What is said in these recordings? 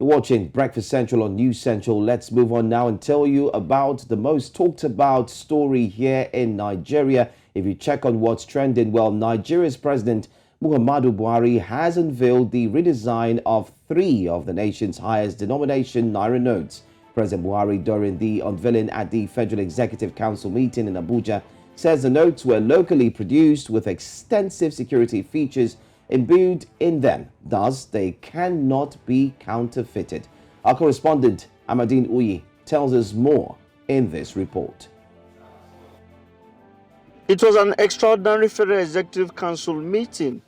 You're watching Breakfast Central on News Central. Let's move on now and tell you about the most talked about story here in Nigeria. If you check on what's trending, well, Nigeria's President Muhammadu Buhari has unveiled the redesign of 3 of the nation's highest denomination Naira notes. President Buhari, during the unveiling at the Federal Executive Council meeting in Abuja, says the notes were locally produced with extensive security features imbued in them. Thus, they cannot be counterfeited. Our correspondent, Amadine Uyi, tells us more in this report. It was an extraordinary Federal Executive Council meeting,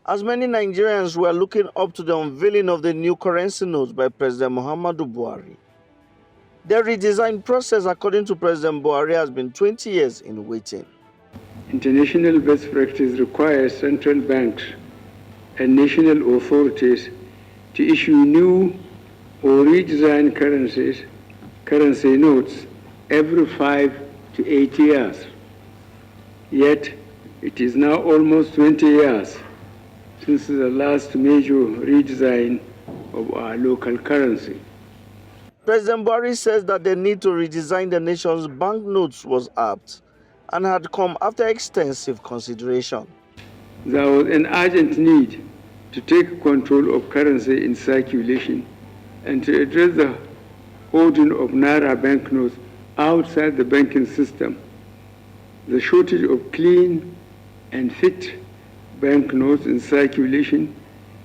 as many Nigerians were looking up to the unveiling of the new currency notes by President Muhammadu Buhari. The redesign process, according to President Buhari, has been 20 years in waiting. International best practice requires central banks and national authorities to issue new or redesigned currency notes every 5 to 8 years. Yet, it is now almost 20 years since the last major redesign of our local currency. President Buhari says that the need to redesign the nation's banknotes was apt and had come after extensive consideration. There was an urgent need to take control of currency in circulation and to address the hoarding of Naira banknotes outside the banking system, the shortage of clean and fit banknotes in circulation,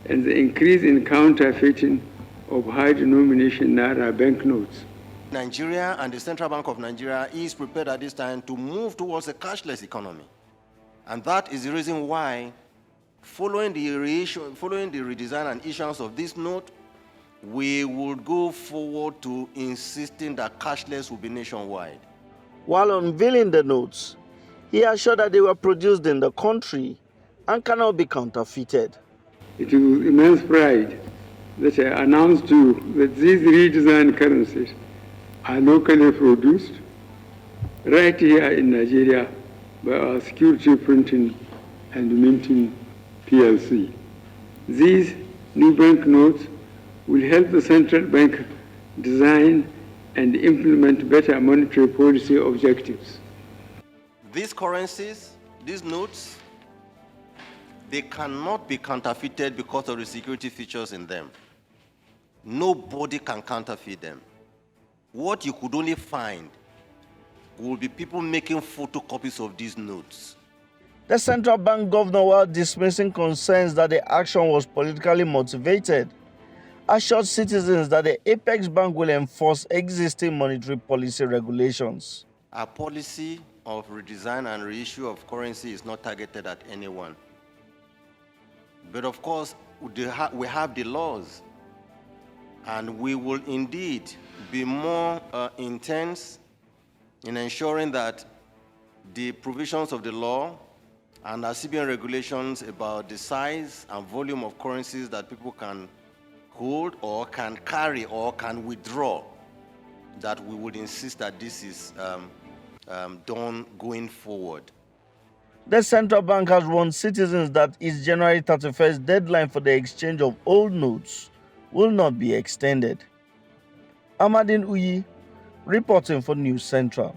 and the increase in counterfeiting of high denomination Naira banknotes. Nigeria and the Central Bank of Nigeria is prepared at this time to move towards a cashless economy. And that is the reason why, following the redesign and issuance of this note, we would go forward to insisting that cashless will be nationwide. While unveiling the notes, he assured that they were produced in the country and cannot be counterfeited. It is with immense pride that I announce to you that these redesigned currencies are locally produced right here in Nigeria by our Security Printing and Minting PLC. These new banknotes will help the central bank design and implement better monetary policy objectives. These currencies, these notes, they cannot be counterfeited because of the security features in them. Nobody can counterfeit them. What you could only find will be people making photocopies of these notes. The central bank governor, while dismissing concerns that the action was politically motivated, assured citizens that the Apex Bank will enforce existing monetary policy regulations. Our policy of redesign and reissue of currency is not targeted at anyone. But of course, we have the laws, and we will indeed be more intense in ensuring that the provisions of the law and our CBN regulations about the size and volume of currencies that people can hold or can carry or can withdraw, that we would insist that this is done going forward. The central bank has warned citizens that its January 31st deadline for the exchange of old notes will not be extended. Amadine Uyi, reporting for News Central.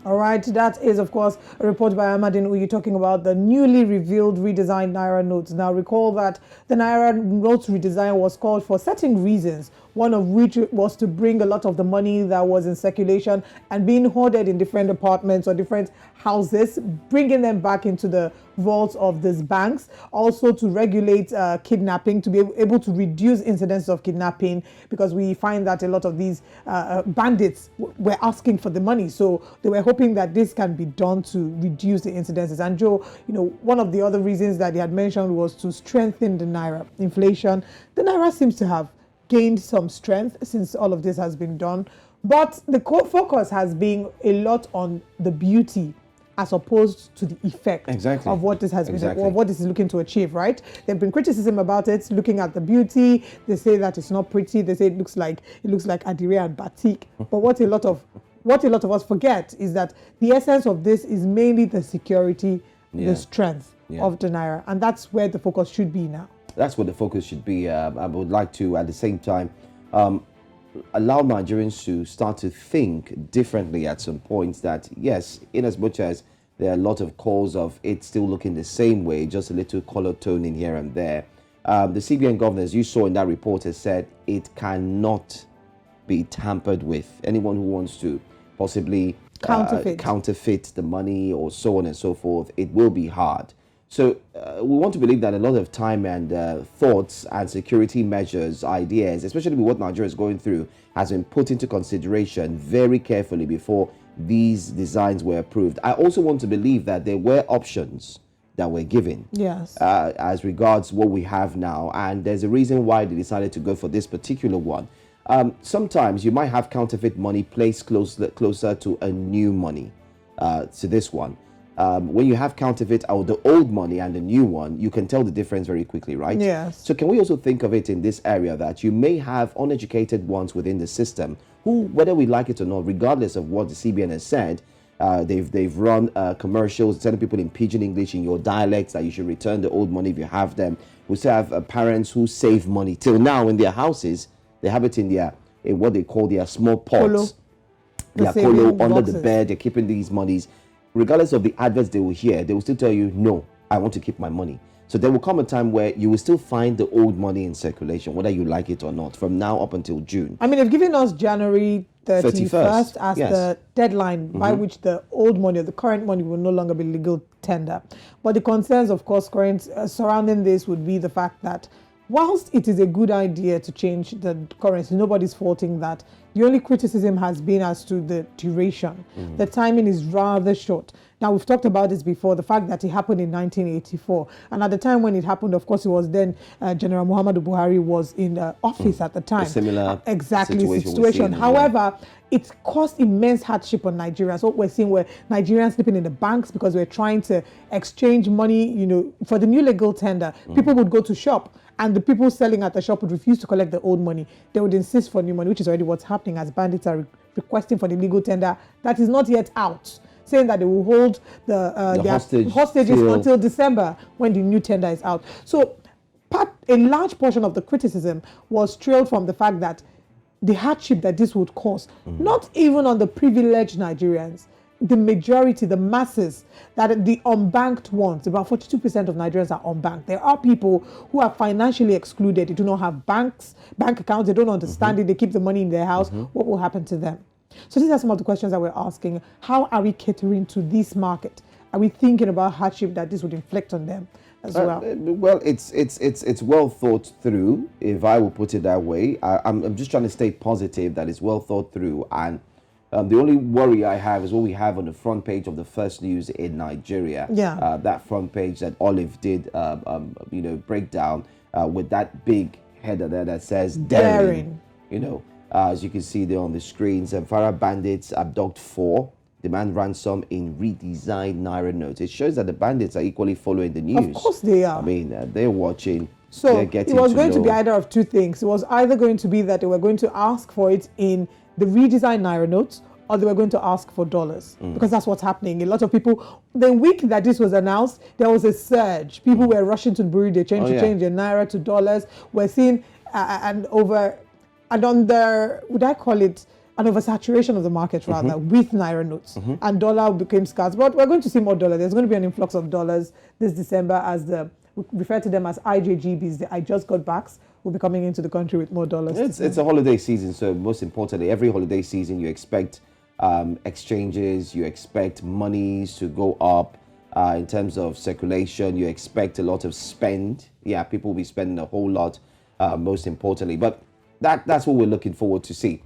All right, that is, of course, a report by Amadine Uyi talking about the newly revealed redesigned Naira notes. Now, recall that the Naira notes redesign was called for certain reasons, one of which was to bring a lot of the money that was in circulation and being hoarded in different apartments or different houses, bringing them back into the vaults of these banks. Also to regulate kidnapping, to be able to reduce incidents of kidnapping, because we find that a lot of these bandits were asking for the money. So they were hoping that this can be done to reduce the incidences. And Joe, one of the other reasons that they had mentioned was to strengthen the Naira. Inflation, the Naira seems to have gained some strength since all of this has been done. But the focus has been a lot on the beauty as opposed to the effect of what this has been, or what this is looking to achieve, right? There've been criticism about it, looking at the beauty. They say that it's not pretty. They say it looks like Adire and batik. But what a lot of us forget is that the essence of this is mainly the security, the strength of the Naira, and that's where the focus should be now. That's what the focus should be. I would like to, at the same time, allow Nigerians to start to think differently at some points. That yes, in as much as there are a lot of calls of it still looking the same way, just a little color tone in here and there. The CBN governor, as you saw in that report, has said it cannot be tampered with. Anyone who wants to possibly counterfeit the money or so on and so forth, it will be hard. So we want to believe that a lot of time and thoughts and security measures, ideas, especially with what Nigeria is going through, has been put into consideration very carefully before these designs were approved. I also want to believe that there were options that were given, yes, as regards what we have now, and there's a reason why they decided to go for this particular one. Sometimes you might have counterfeit money placed closer to a new money, to this one. When you have counterfeit or the old money and the new one, you can tell the difference very quickly, right? Yes. So can we also think of it in this area that you may have uneducated ones within the system who, whether we like it or not, regardless of what the CBN has said, they've run commercials telling people in pidgin English in your dialects that you should return the old money if you have them. We still have parents who save money till now in their houses. They have it in what they call their small pots, their colo under the bed. They're keeping these monies. Regardless of the adverts they will hear, they will still tell you, no, I want to keep my money. So there will come a time where you will still find the old money in circulation, whether you like it or not, from now up until June. I mean, they've given us January 31st as the deadline by which the old money or the current money will no longer be legal tender. But the concerns, of course, surrounding this would be the fact that whilst it is a good idea to change the currency, nobody's faulting that. The only criticism has been as to the duration. The timing is rather short. Now, we've talked about this before, the fact that it happened in 1984. And at the time when it happened, of course, it was then General Muhammadu Buhari was in office at the time. A similar situation. However, it caused immense hardship on Nigerians. What we're seeing were Nigerians sleeping in the banks because we're trying to exchange money, for the new legal tender. People would go to shop, and the people selling at the shop would refuse to collect the old money. They would insist for new money, which is already what's happening as bandits are requesting for the legal tender that is not yet out, saying that they will hold their hostages until December when the new tender is out. So a large portion of the criticism was trailed from the fact that the hardship that this would cause, not even on the privileged Nigerians, the majority, the masses, that the unbanked ones, about 42% of Nigerians are unbanked. There are people who are financially excluded. They do not have bank accounts. They don't understand it. They keep the money in their house. What will happen to them? So these are some of the questions that we're asking. How are we catering to this market? Are we thinking about hardship that this would inflict on them as well? Well, it's well thought through, if I will put it that way. I'm just trying to stay positive that it's well thought through. And the only worry I have is what we have on the front page of the first news in Nigeria. Yeah. That front page that Olive did, break down with that big header there that says daring. As you can see there on the screen, Zamfara Bandits Abduct 4, demand ransom in redesigned Naira notes. It shows that the bandits are equally following the news. Of course they are. I mean, they're watching. So they're getting it was going know. to be either of two things. It was either going to be that they were going to ask for it in the redesigned Naira notes, or they were going to ask for dollars, because that's what's happening. A lot of people, the week that this was announced, there was a surge. People were rushing to the bureau de change to change their Naira to dollars. We're seeing an oversaturation of the market rather with Naira notes, and dollar became scarce. But we're going to see more dollars. There's going to be an influx of dollars this December as we refer to them as IJGBs, the I just got backs, will be coming into the country with more dollars. It's a holiday season, so most importantly, every holiday season you expect exchanges, you expect monies to go up in terms of circulation, you expect a lot of spend. Yeah, people will be spending a whole lot, most importantly. But that's what we're looking forward to see.